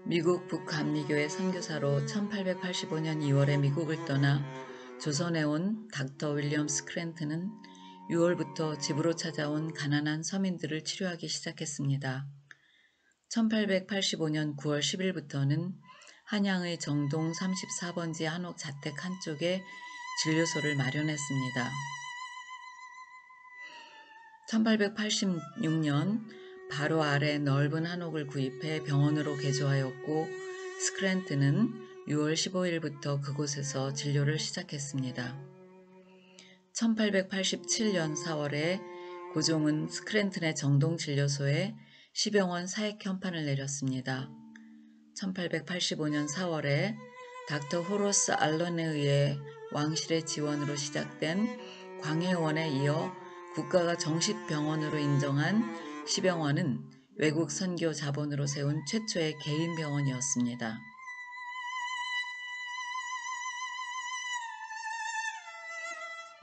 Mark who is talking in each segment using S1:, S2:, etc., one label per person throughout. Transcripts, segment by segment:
S1: 미국 북감리교회 선교사로 1885년 2월에 미국을 떠나 조선에 온 닥터 윌리엄 스크랜튼은 6월부터 집으로 찾아온 가난한 서민들을 치료하기 시작했습니다. 1885년 9월 10일부터는 한양의 정동 34번지 한옥 자택 한쪽에 진료소를 마련했습니다. 1886년 바로 아래 넓은 한옥을 구입해 병원으로 개조하였고 스크랜튼은 6월 15일부터 그곳에서 진료를 시작했습니다. 1887년 4월에 고종은 스크랜튼의 정동진료소에 시병원 사액 현판을 내렸습니다. 1885년 4월에 닥터 호로스 알런에 의해 왕실의 지원으로 시작된 광해원에 이어 국가가 정식 병원으로 인정한 시병원은 외국 선교 자본으로 세운 최초의 개인 병원이었습니다.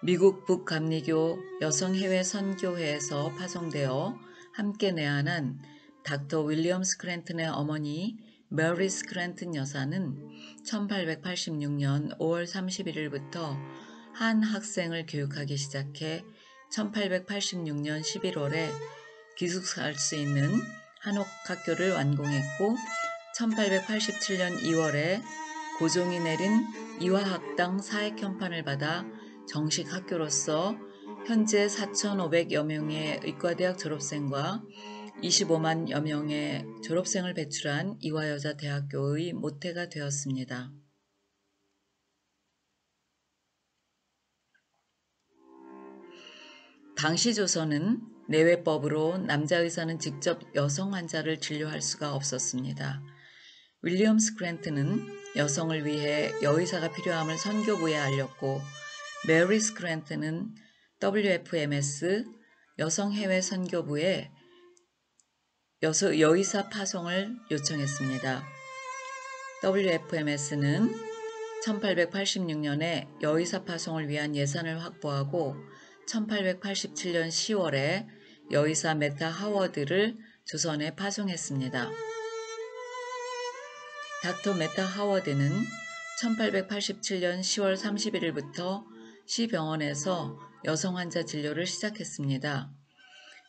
S1: 미국 북감리교 여성해외 선교회에서 파송되어 함께 내한한 닥터 윌리엄 스크랜튼의 어머니 메리 스크랜튼 여사는 1886년 5월 31일부터 한 학생을 교육하기 시작해 1886년 11월에 기숙사할 수 있는 한옥 학교를 완공했고 1887년 2월에 고종이 내린 이화학당 사액 현판을 받아 정식 학교로서 현재 4,500여 명의 의과대학 졸업생과 25만여 명의 졸업생을 배출한 이화여자대학교의 모태가 되었습니다. 당시 조선은 내외법으로 남자 의사는 직접 여성 환자를 진료할 수가 없었습니다. 윌리엄 스크랜튼은 여성을 위해 여의사가 필요함을 선교부에 알렸고 메리 스크랜튼은 WFMS 여성해외 선교부에 여의사 파송을 요청했습니다. WFMS는 1886년에 여의사 파송을 위한 예산을 확보하고 1887년 10월에 여의사 메타 하워드를 조선에 파송했습니다. 닥터 메타 하워드는 1887년 10월 31일부터 시병원에서 여성 환자 진료를 시작했습니다.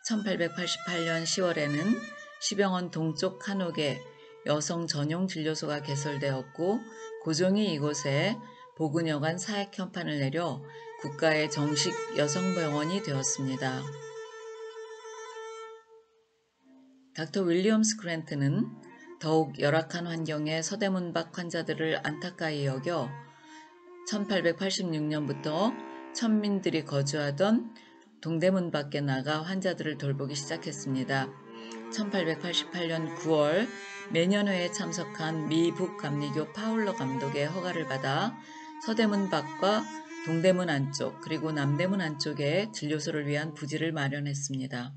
S1: 1888년 10월에는 시병원 동쪽 한옥에 여성 전용 진료소가 개설되었고 고종이 이곳에 보근여관 사액 현판을 내려 국가의 정식 여성병원이 되었습니다. 닥터 윌리엄 스크랜튼은 더욱 열악한 환경의 서대문 밖 환자들을 안타까이 여겨 1886년부터 천민들이 거주하던 동대문 밖에 나가 환자들을 돌보기 시작했습니다. 1888년 9월 매년회에 참석한 미 북감리교 파울러 감독의 허가를 받아 서대문 밖과 동대문 안쪽 그리고 남대문 안쪽에 진료소를 위한 부지를 마련했습니다.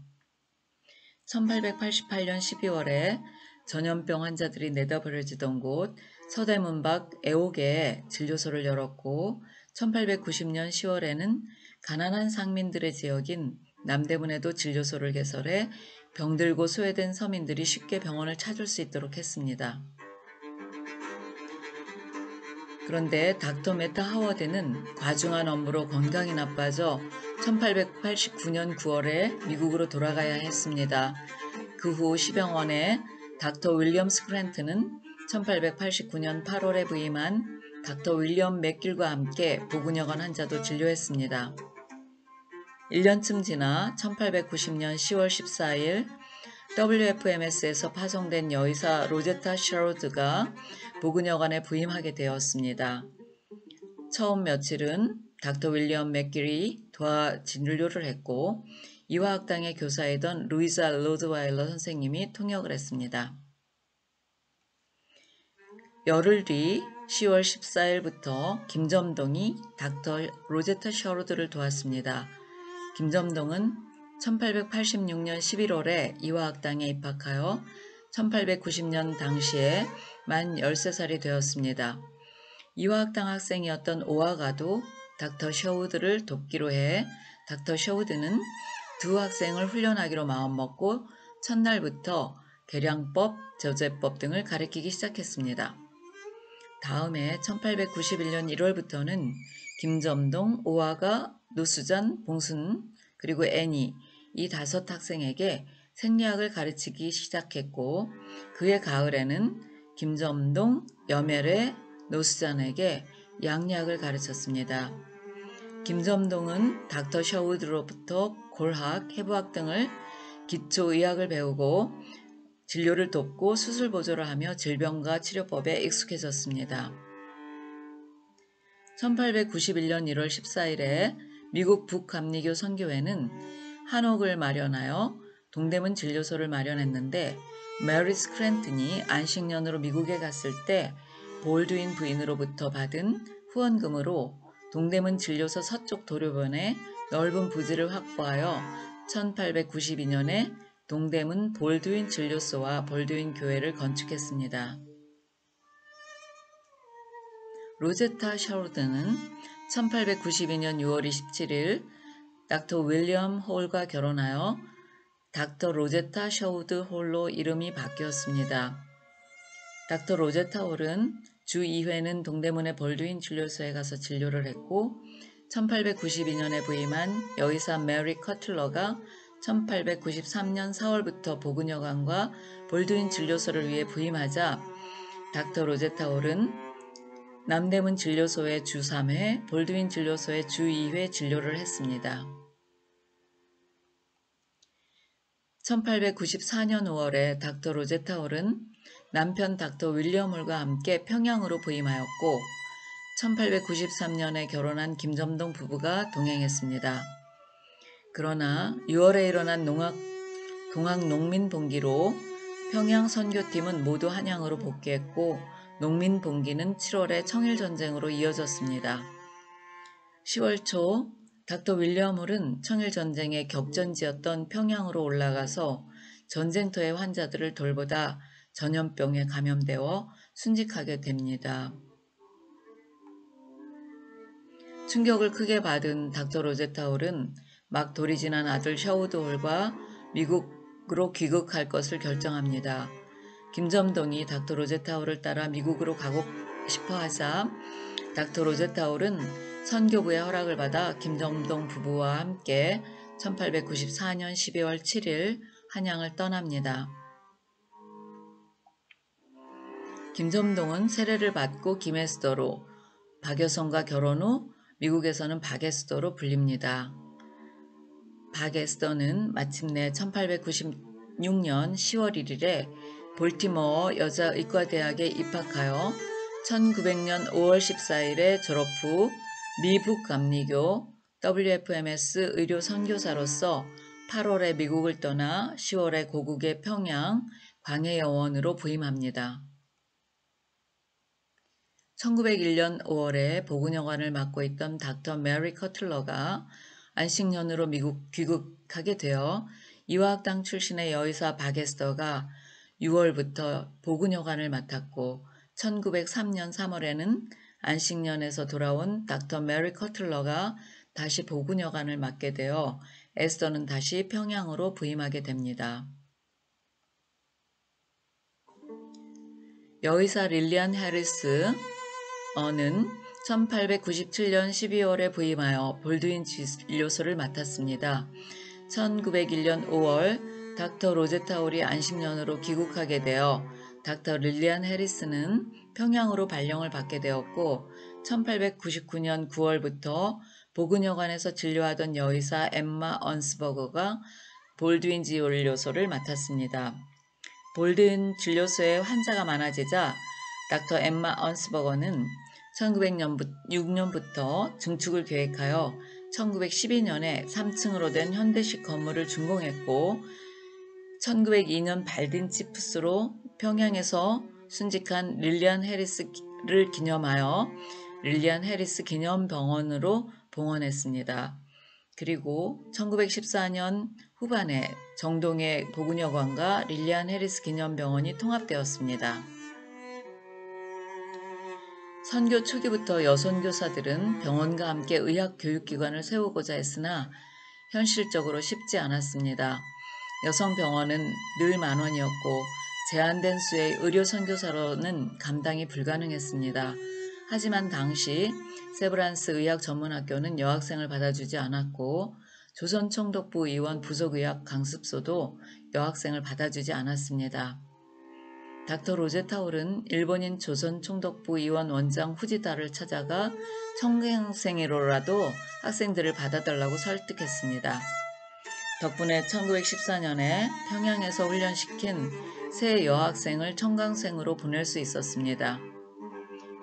S1: 1888년 12월에 전염병 환자들이 내다버려지던 곳 서대문 밖 애옥에 진료소를 열었고 1890년 10월에는 가난한 상민들의 지역인 남대문에도 진료소를 개설해 병들고 소외된 서민들이 쉽게 병원을 찾을 수 있도록 했습니다. 그런데 닥터 메타 하워드는 과중한 업무로 건강이 나빠져 1889년 9월에 미국으로 돌아가야 했습니다. 그 후 시병원에 닥터 윌리엄 스크랜튼은 1889년 8월에 부임한 닥터 윌리엄 맥길과 함께 보근여관 환자도 진료했습니다. 1년쯤 지나 1890년 10월 14일 WFMS에서 파송된 여의사 로제타 셔로드가 보근여관에 부임하게 되었습니다. 처음 며칠은 닥터 윌리엄 맥길이 도와 진료를 했고 이화학당의 교사이던 루이자 로드와일러 선생님이 통역을 했습니다. 열흘 뒤 10월 14일부터 김점동이 닥터 로제타 셔로드를 도왔습니다. 김점동은 1886년 11월에 이화학당에 입학하여 1890년 당시에 만 13살이 되었습니다. 이화학당 학생이었던 오아가도 닥터 셔우드를 돕기로 해 닥터 셔우드는 두 학생을 훈련하기로 마음먹고 첫날부터 계량법, 저제법 등을 가르치기 시작했습니다. 다음에 1891년 1월부터는 김점동, 오화가, 노수잔, 봉순, 그리고 애니 이 5학생에게 생리학을 가르치기 시작했고 그해 가을에는 김점동, 염혜래, 노수잔에게 양리학을 가르쳤습니다. 김점동은 닥터 셔우드로부터 골학, 해부학 등을 기초의학을 배우고 진료를 돕고 수술 보조를 하며 질병과 치료법에 익숙해졌습니다. 1891년 1월 14일에 미국 북감리교 선교회는 한옥을 마련하여 동대문 진료소를 마련했는데 메리 스크랜튼이 안식년으로 미국에 갔을 때 볼드윈 부인으로부터 받은 후원금으로 동대문 진료소 서쪽 도료변에 넓은 부지를 확보하여 1892년에 동대문 볼드윈 진료소와 볼드윈 교회를 건축했습니다. 로제타 셔우드는 1892년 6월 27일 닥터 윌리엄 홀과 결혼하여 닥터 로제타 셔우드 홀로 이름이 바뀌었습니다. 닥터 로제타 홀은 주 2회는 동대문의 볼드윈 진료소에 가서 진료를 했고 1892년에 부임한 여의사 메리 커틀러가 1893년 4월부터 보근여관과 볼드윈 진료소를 위해 부임하자 닥터 로제타 홀은 남대문 진료소에 주 3회, 볼드윈 진료소에 주 2회 진료를 했습니다. 1894년 5월에 닥터 로제타 홀은 남편 닥터 윌리엄 홀과 함께 평양으로 부임하였고 1893년에 결혼한 김점동 부부가 동행했습니다. 그러나 6월에 일어난 동학 농민봉기로 평양 선교팀은 모두 한양으로 복귀했고 농민봉기는 7월에 청일전쟁으로 이어졌습니다. 10월 초 닥터 윌리엄 홀은 청일전쟁의 격전지였던 평양으로 올라가서 전쟁터의 환자들을 돌보다 전염병에 감염되어 순직하게 됩니다. 충격을 크게 받은 닥터 로제타 홀은 막 돌이 지난 아들 셔우드 홀과 미국으로 귀국할 것을 결정합니다. 김점동이 닥터 로제타 홀을 따라 미국으로 가고 싶어 하자 닥터 로제타 홀은 선교부의 허락을 받아 김점동 부부와 함께 1894년 12월 7일 한양을 떠납니다. 김점동은 세례를 받고 김에스더로, 박여성과 결혼 후 미국에서는 박에스더로 불립니다. 박에스더는 마침내 1896년 10월 1일에 볼티모어 여자의과대학에 입학하여 1900년 5월 14일에 졸업 후 미북 감리교 WFMS 의료 선교사로서 8월에 미국을 떠나 10월에 고국의 평양 광해여원으로 부임합니다. 1901년 5월에 보근여관을 맡고 있던 닥터 메리 커틀러가 안식년으로 미국 귀국하게 되어 이화학당 출신의 여의사 박에스더가 6월부터 보근여관을 맡았고 1903년 3월에는 안식년에서 돌아온 닥터 메리 커틀러가 다시 보근여관을 맡게 되어 에스더는 다시 평양으로 부임하게 됩니다. 여의사 릴리안 해리스는 1897년 12월에 부임하여 볼드윈 진료소를 맡았습니다. 1901년 5월 닥터 로제타 홀이 안식년으로 귀국하게 되어 닥터 릴리안 해리스는 평양으로 발령을 받게 되었고 1899년 9월부터 보근여관에서 진료하던 여의사 엠마 언스버거가 볼드윈 진료소를 맡았습니다. 볼드윈 진료소에 환자가 많아지자 닥터 엠마 언스버거는 1906년부터 증축을 계획하여 1912년에 3층으로 된 현대식 건물을 준공했고 1902년 발딘치프스로 평양에서 순직한 릴리안 해리스를 기념하여 릴리안 해리스 기념병원으로 봉헌했습니다. 그리고 1914년 후반에 정동의 보근여관과 릴리안 해리스 기념병원이 통합되었습니다. 선교 초기부터 여선교사들은 병원과 함께 의학교육기관을 세우고자 했으나 현실적으로 쉽지 않았습니다. 여성 병원은 늘 만원이었고 제한된 수의 의료 선교사로는 감당이 불가능했습니다. 하지만 당시 세브란스 의학전문학교는 여학생을 받아주지 않았고 조선총독부 의원 부속의학 강습소도 여학생을 받아주지 않았습니다. 닥터 로제타울은 일본인 조선총독부 의원 원장 후지다를 찾아가 청강생으로라도 학생들을 받아달라고 설득했습니다. 덕분에 1914년에 평양에서 훈련시킨 새 여학생을 청강생으로 보낼 수 있었습니다.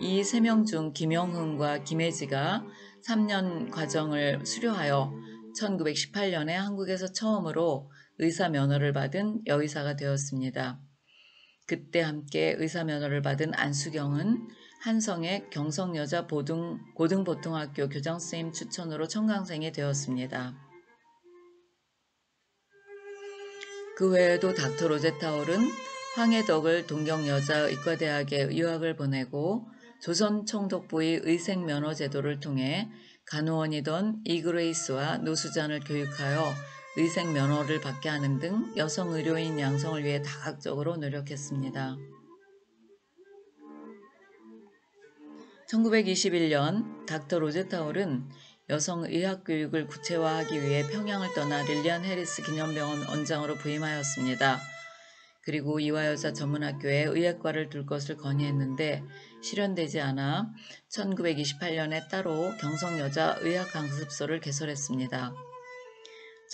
S1: 이 3명 중 김영흥과 김혜지가 3년 과정을 수료하여 1918년에 한국에서 처음으로 의사 면허를 받은 여의사가 되었습니다. 그때 함께 의사 면허를 받은 안수경은 한성의 경성여자 고등보통학교 교장선생님 추천으로 청강생이 되었습니다. 그 외에도 닥터 로제타울은 황해덕을 동경여자의과대학에 유학을 보내고 조선총독부의 의생면허제도를 통해 간호원이던 이그레이스와 노수잔을 교육하여 의생면허를 받게 하는 등 여성 의료인 양성을 위해 다각적으로 노력했습니다. 1921년 닥터 로제타울은 여성 의학교육을 구체화하기 위해 평양을 떠나 릴리안 해리스 기념병원 원장으로 부임하였습니다. 그리고 이화여자 전문학교에 의학과를 둘 것을 건의했는데 실현되지 않아 1928년에 따로 경성여자 의학강습소를 개설했습니다.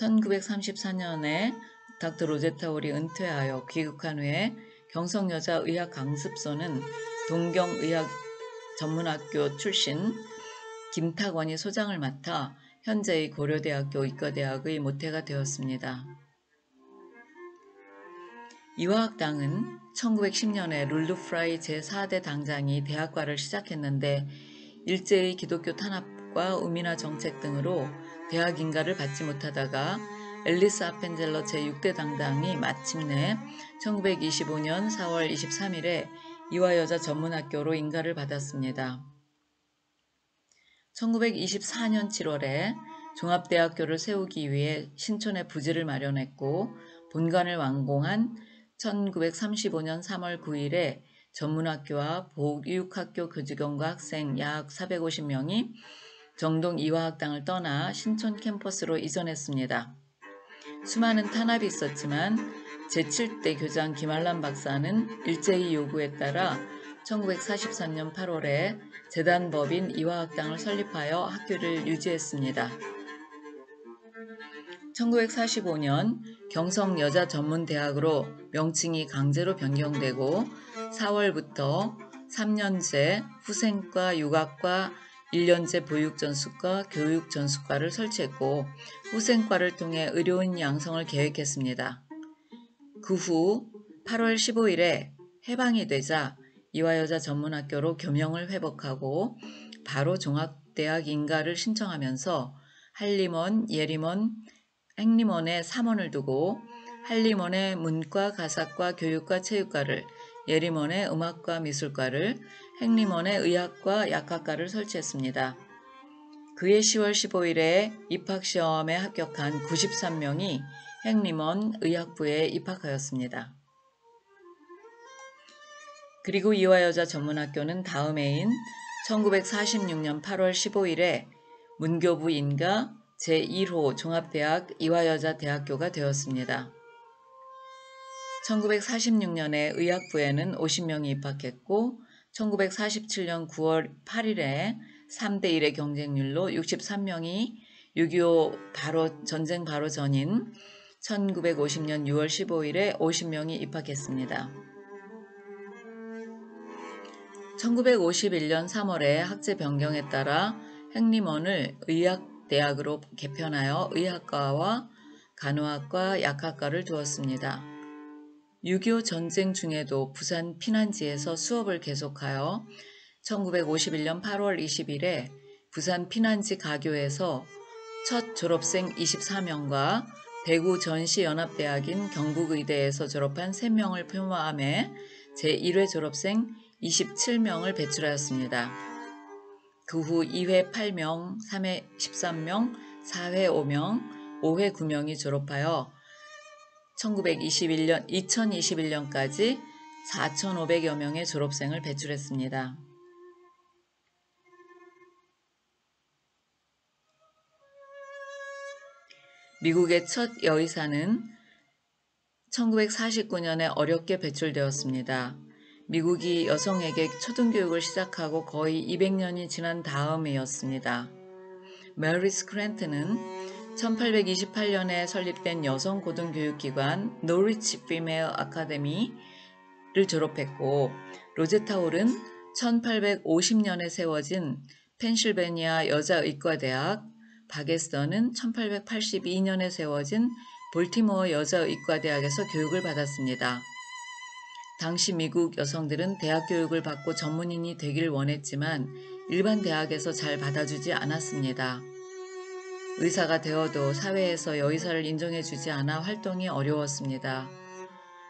S1: 1934년에 닥터 로제타울이 은퇴하여 귀국한 후에 경성여자의학강습소는 동경의학전문학교 출신 김탁원이 소장을 맡아 현재의 고려대학교 의과대학의 모태가 되었습니다. 이화학당은 1910년에 룰루 프라이 제4대 당장이 대학과를 시작했는데 일제의 기독교 탄압과 우민화 정책 등으로 대학 인가를 받지 못하다가 앨리스 아펜젤러 제6대 당당이 마침내 1925년 4월 23일에 이화여자 전문학교로 인가를 받았습니다. 1924년 7월에 종합대학교를 세우기 위해 신촌에 부지를 마련했고 본관을 완공한 1935년 3월 9일에 전문학교와 보육학교 교직원과 학생 약 450명이 정동 이화학당을 떠나 신촌 캠퍼스로 이전했습니다. 수많은 탄압이 있었지만 제7대 교장 김한란 박사는 일제의 요구에 따라 1943년 8월에 재단법인 이화학당을 설립하여 학교를 유지했습니다. 1945년 경성여자전문대학으로 명칭이 강제로 변경되고 4월부터 3년제 후생과 육아과 1년제 보육전수과 교육전수과를 설치했고 후생과를 통해 의료인 양성을 계획했습니다. 그 후 8월 15일에 해방이 되자 이화여자 전문학교로 교명을 회복하고 바로 종합대학 인가를 신청하면서 한림원, 예림원, 행림원에 3원을 두고 한림원에 문과, 가사과, 교육과, 체육과를, 예림원에 음악과, 미술과를, 행림원에 의학과, 약학과를 설치했습니다. 그해 10월 15일에 입학시험에 합격한 93명이 행림원 의학부에 입학하였습니다. 그리고 이화여자 전문학교는 다음 해인 1946년 8월 15일에 문교부 인가 제1호 종합대학 이화여자대학교가 되었습니다. 1946년에 의학부에는 50명이 입학했고 1947년 9월 8일에 3대1의 경쟁률로 63명이 6.25 전쟁 바로 전인 1950년 6월 15일에 50명이 입학했습니다. 1951년 3월에 학제 변경에 따라 행림원을 의학대학으로 개편하여 의학과와 간호학과, 약학과를 두었습니다. 6.25 전쟁 중에도 부산 피난지에서 수업을 계속하여 1951년 8월 20일에 부산 피난지 가교에서 첫 졸업생 24명과 대구 전시연합대학인 경북의대에서 졸업한 3명을 포함해 제1회 졸업생 27명을 배출하였습니다. 그 후 2회 8명, 3회 13명, 4회 5명, 5회 9명이 졸업하여 2021년까지 4,500여 명의 졸업생을 배출했습니다. 미국의 첫 여의사는 1949년에 어렵게 배출되었습니다. 미국이 여성에게 초등교육을 시작하고 거의 200년이 지난 다음이었습니다. 메리 스크랜튼은 1828년에 설립된 여성 고등교육기관 노리치 피메일 아카데미를 졸업했고, 로제타 홀은 1850년에 세워진 펜실베니아 여자의과대학, 바게스터는 1882년에 세워진 볼티모어 여자의과대학에서 교육을 받았습니다. 당시 미국 여성들은 대학 교육을 받고 전문인이 되길 원했지만 일반 대학에서 잘 받아주지 않았습니다. 의사가 되어도 사회에서 여의사를 인정해주지 않아 활동이 어려웠습니다.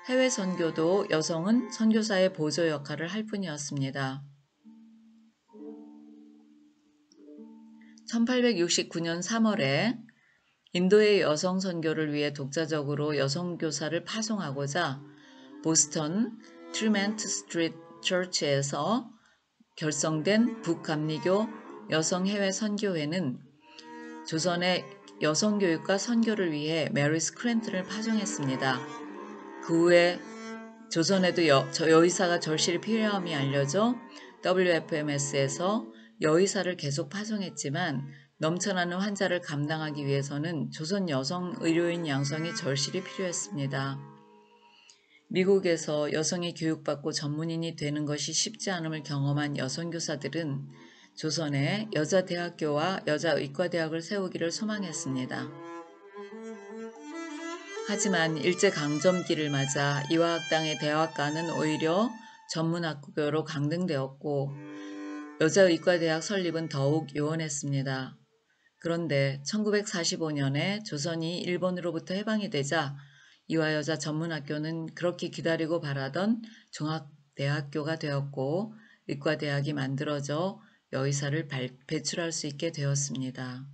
S1: 해외 선교도 여성은 선교사의 보조 역할을 할 뿐이었습니다. 1869년 3월에 인도의 여성 선교를 위해 독자적으로 여성 교사를 파송하고자 보스턴 트리멘트 스트리트 처치에서 결성된 북감리교 여성해외 선교회는 조선의 여성교육과 선교를 위해 메리 스크랜튼을 파송했습니다. 그 후에 조선에도 여의사가 절실히 필요함이 알려져 WFMS에서 여의사를 계속 파송했지만 넘쳐나는 환자를 감당하기 위해서는 조선 여성 의료인 양성이 절실히 필요했습니다. 미국에서 여성이 교육받고 전문인이 되는 것이 쉽지 않음을 경험한 여성교사들은 조선에 여자대학교와 여자의과대학을 세우기를 소망했습니다. 하지만 일제강점기를 맞아 이화학당의 대학가는 오히려 전문학교로 강등되었고 여자의과대학 설립은 더욱 요원했습니다. 그런데 1945년에 조선이 일본으로부터 해방이 되자 이화여자 전문학교는 그렇게 기다리고 바라던 종합대학교가 되었고 의과대학이 만들어져 여의사를 배출할 수 있게 되었습니다.